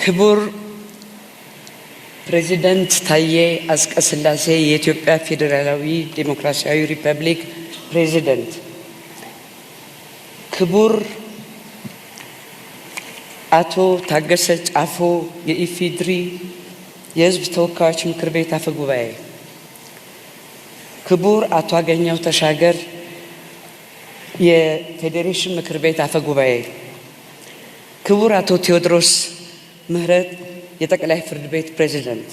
ክቡር ፕሬዚደንት ታዬ አጽቀሥላሴ የኢትዮጵያ ፌዴራላዊ ዴሞክራሲያዊ ሪፐብሊክ ፕሬዚደንት፣ ክቡር አቶ ታገሰ ጫፎ የኢፌዴሪ የሕዝብ ተወካዮች ምክር ቤት አፈ ጉባኤ፣ ክቡር አቶ አገኘሁ ተሻገር የፌዴሬሽን ምክር ቤት አፈ ጉባኤ፣ ክቡር አቶ ቴዎድሮስ ምህረት የጠቅላይ ፍርድ ቤት ፕሬዝዳንት፣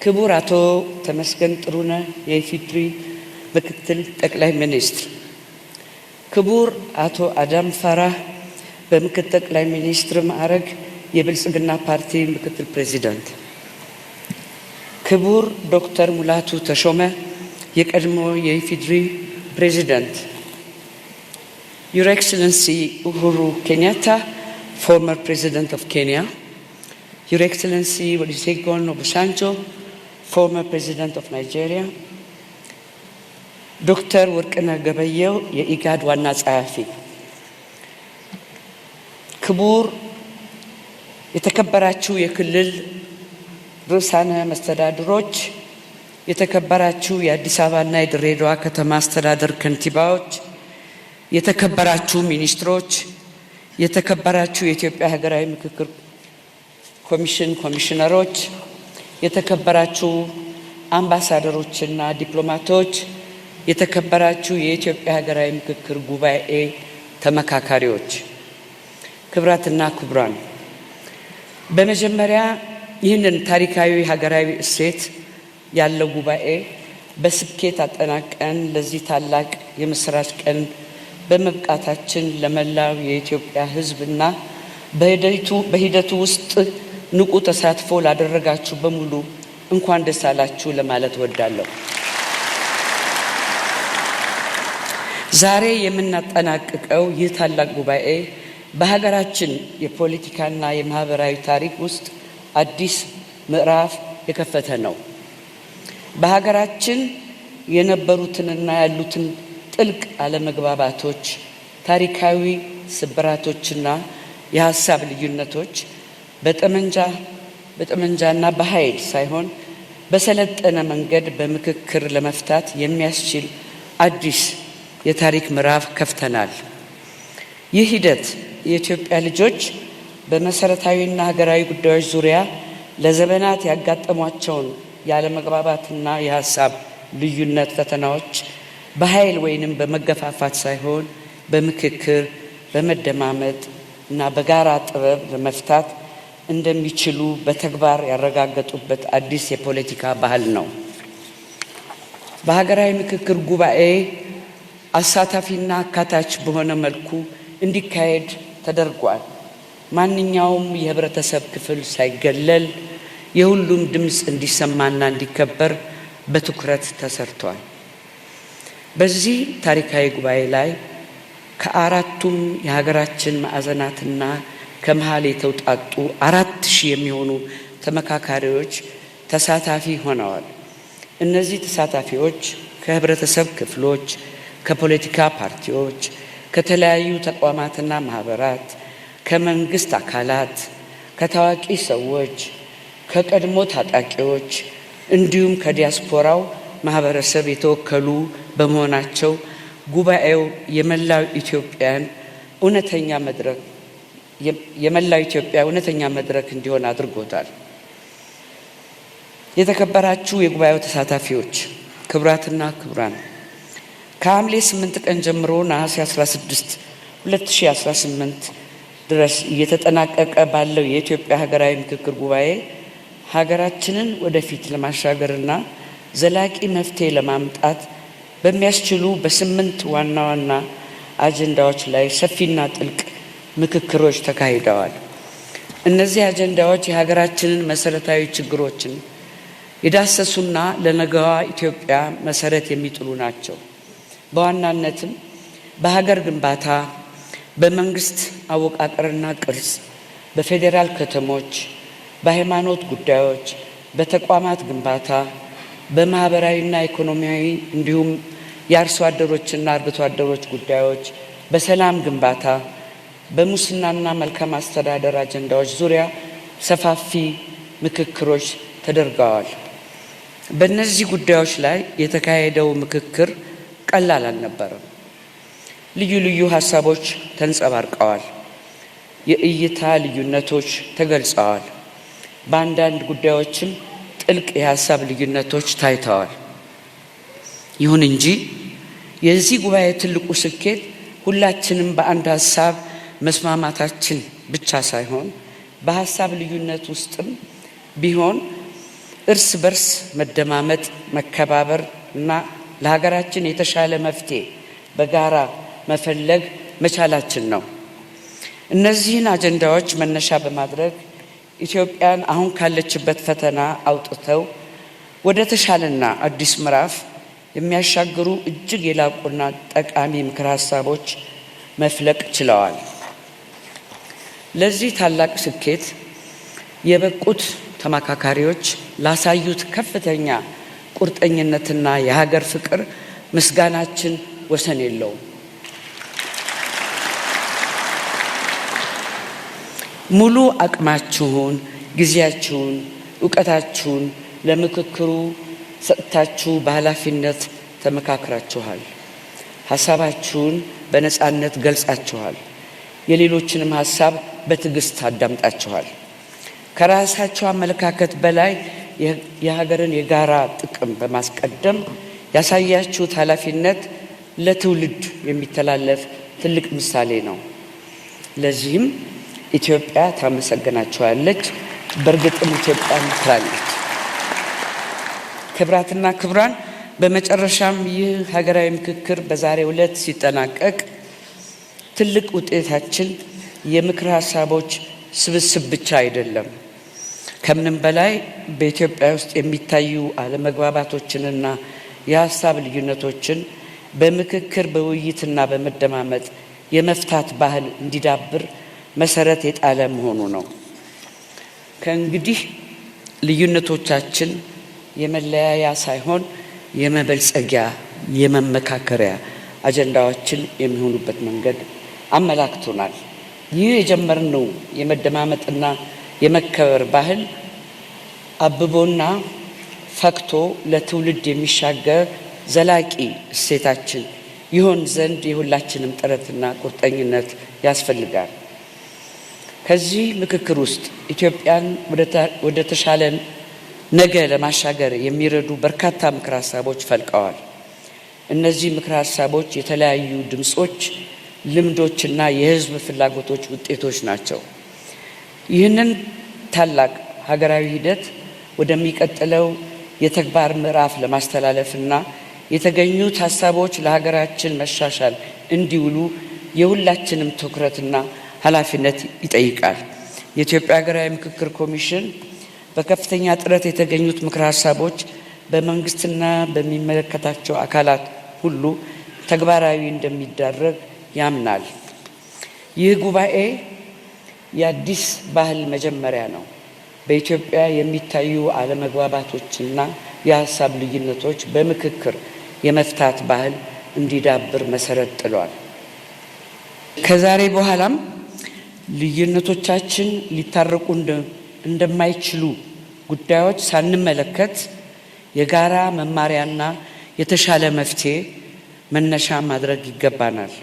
ክቡር አቶ ተመስገን ጥሩነህ የኢፌዴሪ ምክትል ጠቅላይ ሚኒስትር፣ ክቡር አቶ አዳም ፋራህ በምክትል ጠቅላይ ሚኒስትር ማዕረግ የብልጽግና ፓርቲ ምክትል ፕሬዝዳንት፣ ክቡር ዶክተር ሙላቱ ተሾመ የቀድሞ የኢፌዴሪ ፕሬዝዳንት፣ Your Excellency Uhuru Kenyatta, former President of Kenya, Your Excellency Olusegun Obasanjo, former President of Nigeria, Dr. ወርቅነህ ገበየሁ የኢጋድ ዋና ጸሐፊ፣ ክቡር የተከበራችሁ የክልል ርዕሳነ መስተዳድሮች፣ የተከበራችሁ የአዲስ አበባና የድሬዳዋ ከተማ አስተዳደር ከንቲባዎች፣ የተከበራችሁ ሚኒስትሮች፣ የተከበራችሁ የኢትዮጵያ ሀገራዊ ምክክር ኮሚሽን ኮሚሽነሮች፣ የተከበራችሁ አምባሳደሮችና ዲፕሎማቶች፣ የተከበራችሁ የኢትዮጵያ ሀገራዊ ምክክር ጉባኤ ተመካካሪዎች፣ ክቡራትና ክቡራን፣ በመጀመሪያ ይህንን ታሪካዊ ሀገራዊ እሴት ያለው ጉባኤ በስኬት አጠናቀን ለዚህ ታላቅ የምስራች ቀን በመብቃታችን ለመላው የኢትዮጵያ ሕዝብና በሂደቱ ውስጥ ንቁ ተሳትፎ ላደረጋችሁ በሙሉ እንኳን ደስ አላችሁ ለማለት እወዳለሁ። ዛሬ የምናጠናቅቀው ይህ ታላቅ ጉባኤ በሀገራችን የፖለቲካና የማህበራዊ ታሪክ ውስጥ አዲስ ምዕራፍ የከፈተ ነው። በሀገራችን የነበሩትንና ያሉትን ጥልቅ አለመግባባቶች፣ ታሪካዊ ስብራቶችና የሀሳብ ልዩነቶች በጠመንጃና በኃይል ሳይሆን በሰለጠነ መንገድ በምክክር ለመፍታት የሚያስችል አዲስ የታሪክ ምዕራፍ ከፍተናል። ይህ ሂደት የኢትዮጵያ ልጆች በመሰረታዊና ሀገራዊ ጉዳዮች ዙሪያ ለዘመናት ያጋጠሟቸውን ያለመግባባትና የሀሳብ ልዩነት ፈተናዎች በኃይል ወይንም በመገፋፋት ሳይሆን በምክክር፣ በመደማመጥ እና በጋራ ጥበብ ለመፍታት እንደሚችሉ በተግባር ያረጋገጡበት አዲስ የፖለቲካ ባህል ነው። በሀገራዊ ምክክር ጉባኤ አሳታፊና አካታች በሆነ መልኩ እንዲካሄድ ተደርጓል። ማንኛውም የህብረተሰብ ክፍል ሳይገለል የሁሉም ድምፅ እንዲሰማና እንዲከበር በትኩረት ተሰርቷል። በዚህ ታሪካዊ ጉባኤ ላይ ከአራቱም የሀገራችን ማዕዘናትና ከመሃል የተውጣጡ 4000 የሚሆኑ ተመካካሪዎች ተሳታፊ ሆነዋል። እነዚህ ተሳታፊዎች ከህብረተሰብ ክፍሎች፣ ከፖለቲካ ፓርቲዎች፣ ከተለያዩ ተቋማትና ማህበራት፣ ከመንግስት አካላት፣ ከታዋቂ ሰዎች፣ ከቀድሞ ታጣቂዎች እንዲሁም ከዲያስፖራው ማህበረሰብ የተወከሉ በመሆናቸው ጉባኤው የመላው ኢትዮጵያ እውነተኛ መድረክ እንዲሆን አድርጎታል። የተከበራችሁ የጉባኤው ተሳታፊዎች፣ ክቡራትና ክቡራን፣ ከሐምሌ 8 ቀን ጀምሮ ነሐሴ 16 2018 ድረስ እየተጠናቀቀ ባለው የኢትዮጵያ ሀገራዊ ምክክር ጉባኤ ሀገራችንን ወደፊት ለማሻገርና ዘላቂ መፍትሄ ለማምጣት በሚያስችሉ በ8 ዋና ዋና አጀንዳዎች ላይ ሰፊና ጥልቅ ምክክሮች ተካሂደዋል። እነዚህ አጀንዳዎች የሀገራችንን መሰረታዊ ችግሮችን የዳሰሱና ለነገዋ ኢትዮጵያ መሰረት የሚጥሉ ናቸው። በዋናነትም በሀገር ግንባታ፣ በመንግስት አወቃቀርና ቅርጽ፣ በፌዴራል ከተሞች፣ በሃይማኖት ጉዳዮች፣ በተቋማት ግንባታ፣ በማህበራዊና ኢኮኖሚያዊ እንዲሁም የአርሶ አደሮችና አርብቶ አደሮች ጉዳዮች፣ በሰላም ግንባታ፣ በሙስናና መልካም አስተዳደር አጀንዳዎች ዙሪያ ሰፋፊ ምክክሮች ተደርገዋል። በእነዚህ ጉዳዮች ላይ የተካሄደው ምክክር ቀላል አልነበረም። ልዩ ልዩ ሀሳቦች ተንጸባርቀዋል። የእይታ ልዩነቶች ተገልጸዋል። በአንዳንድ ጉዳዮችም ጥልቅ የሀሳብ ልዩነቶች ታይተዋል። ይሁን እንጂ የዚህ ጉባኤ ትልቁ ስኬት ሁላችንም በአንድ ሀሳብ መስማማታችን ብቻ ሳይሆን በሀሳብ ልዩነት ውስጥም ቢሆን እርስ በርስ መደማመጥ፣ መከባበር እና ለሀገራችን የተሻለ መፍትሄ በጋራ መፈለግ መቻላችን ነው። እነዚህን አጀንዳዎች መነሻ በማድረግ ኢትዮጵያን አሁን ካለችበት ፈተና አውጥተው ወደ ተሻለና አዲስ ምዕራፍ የሚያሻግሩ እጅግ የላቁና ጠቃሚ ምክር ሀሳቦች መፍለቅ ችለዋል። ለዚህ ታላቅ ስኬት የበቁት ተመካካሪዎች ላሳዩት ከፍተኛ ቁርጠኝነትና የሀገር ፍቅር ምስጋናችን ወሰን የለውም። ሙሉ አቅማችሁን፣ ጊዜያችሁን፣ እውቀታችሁን ለምክክሩ ሰጥታችሁ በኃላፊነት ተመካክራችኋል። ሀሳባችሁን በነፃነት ገልጻችኋል። የሌሎችንም ሀሳብ በትዕግስት አዳምጣችኋል። ከራሳችሁ አመለካከት በላይ የሀገርን የጋራ ጥቅም በማስቀደም ያሳያችሁት ኃላፊነት ለትውልድ የሚተላለፍ ትልቅ ምሳሌ ነው። ለዚህም ኢትዮጵያ ታመሰግናችኋለች። በእርግጥም ኢትዮጵያ ትላለች። ክብራትና ክብራን፣ በመጨረሻም ይህ ሀገራዊ ምክክር በዛሬው ዕለት ሲጠናቀቅ ትልቅ ውጤታችን የምክር ሀሳቦች ስብስብ ብቻ አይደለም። ከምንም በላይ በኢትዮጵያ ውስጥ የሚታዩ አለመግባባቶችንና የሀሳብ ልዩነቶችን በምክክር በውይይትና በመደማመጥ የመፍታት ባህል እንዲዳብር መሰረት የጣለ መሆኑ ነው። ከእንግዲህ ልዩነቶቻችን የመለያያ ሳይሆን የመበልጸጊያ፣ የመመካከሪያ አጀንዳዎችን የሚሆኑበት መንገድ አመላክቶናል። ይህ የጀመርነው የመደማመጥና የመከበር ባህል አብቦና ፈክቶ ለትውልድ የሚሻገር ዘላቂ እሴታችን ይሆን ዘንድ የሁላችንም ጥረትና ቁርጠኝነት ያስፈልጋል። ከዚህ ምክክር ውስጥ ኢትዮጵያን ወደ ተሻለ ነገ ለማሻገር የሚረዱ በርካታ ምክር ሀሳቦች ፈልቀዋል። እነዚህ ምክር ሀሳቦች የተለያዩ ድምጾች፣ ልምዶችና የሕዝብ ፍላጎቶች ውጤቶች ናቸው። ይህንን ታላቅ ሀገራዊ ሂደት ወደሚቀጥለው የተግባር ምዕራፍ ለማስተላለፍና የተገኙት ሀሳቦች ለሀገራችን መሻሻል እንዲውሉ የሁላችንም ትኩረትና ኃላፊነት ይጠይቃል። የኢትዮጵያ ሀገራዊ ምክክር ኮሚሽን በከፍተኛ ጥረት የተገኙት ምክር ሀሳቦች በመንግስትና በሚመለከታቸው አካላት ሁሉ ተግባራዊ እንደሚደረግ ያምናል። ይህ ጉባኤ የአዲስ ባህል መጀመሪያ ነው። በኢትዮጵያ የሚታዩ አለመግባባቶችና የሀሳብ ልዩነቶች በምክክር የመፍታት ባህል እንዲዳብር መሰረት ጥሏል። ከዛሬ በኋላም ልዩነቶቻችን ሊታረቁ እንደማይችሉ ጉዳዮች ሳንመለከት የጋራ መማሪያና የተሻለ መፍትሄ መነሻ ማድረግ ይገባናል።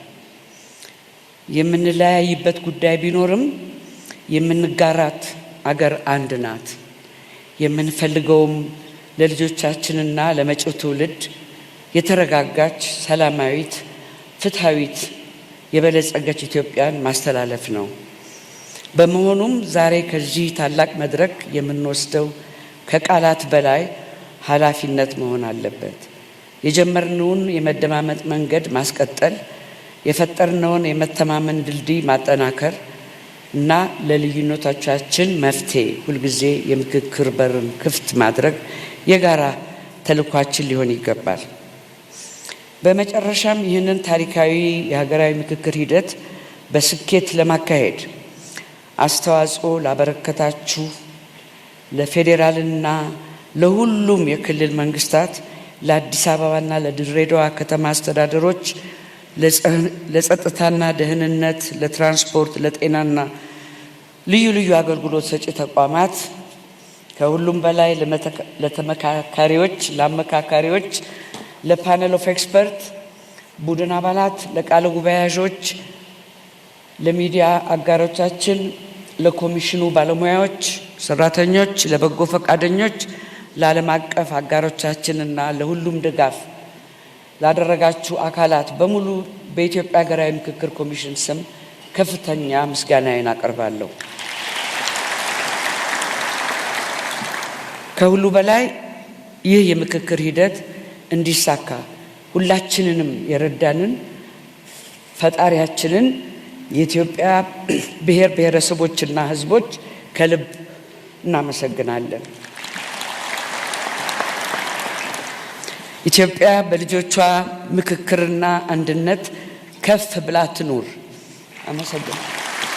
የምንለያይበት ጉዳይ ቢኖርም የምንጋራት አገር አንድ ናት። የምንፈልገውም ለልጆቻችንና ለመጪው ትውልድ የተረጋጋች፣ ሰላማዊት፣ ፍትሃዊት፣ የበለጸገች ኢትዮጵያን ማስተላለፍ ነው። በመሆኑም ዛሬ ከዚህ ታላቅ መድረክ የምንወስደው ከቃላት በላይ ኃላፊነት መሆን አለበት። የጀመርነውን የመደማመጥ መንገድ ማስቀጠል፣ የፈጠርነውን የመተማመን ድልድይ ማጠናከር እና ለልዩነቶቻችን መፍትሄ ሁልጊዜ የምክክር በርን ክፍት ማድረግ የጋራ ተልዕኳችን ሊሆን ይገባል። በመጨረሻም ይህንን ታሪካዊ የሀገራዊ ምክክር ሂደት በስኬት ለማካሄድ አስተዋጽኦ ላበረከታችሁ ለፌዴራልና ለሁሉም የክልል መንግስታት፣ ለአዲስ አበባና ለድሬዳዋ ከተማ አስተዳደሮች፣ ለጸጥታና ደህንነት፣ ለትራንስፖርት፣ ለጤናና ልዩ ልዩ አገልግሎት ሰጪ ተቋማት ከሁሉም በላይ ለተመካካሪዎች፣ ለአመካካሪዎች፣ ለፓነል ኦፍ ኤክስፐርት ቡድን አባላት፣ ለቃለ ጉባኤያዦች፣ ለሚዲያ አጋሮቻችን፣ ለኮሚሽኑ ባለሙያዎች፣ ሰራተኞች፣ ለበጎ ፈቃደኞች፣ ለዓለም አቀፍ አጋሮቻችንና ለሁሉም ድጋፍ ላደረጋችሁ አካላት በሙሉ በኢትዮጵያ ሀገራዊ ምክክር ኮሚሽን ስም ከፍተኛ ምስጋናዬን አቀርባለሁ። ከሁሉ በላይ ይህ የምክክር ሂደት እንዲሳካ ሁላችንንም የረዳንን ፈጣሪያችንን የኢትዮጵያ ብሔር ብሔረሰቦችና ሕዝቦች ከልብ እናመሰግናለን። ኢትዮጵያ በልጆቿ ምክክርና አንድነት ከፍ ብላ ትኑር። አመሰግናለሁ።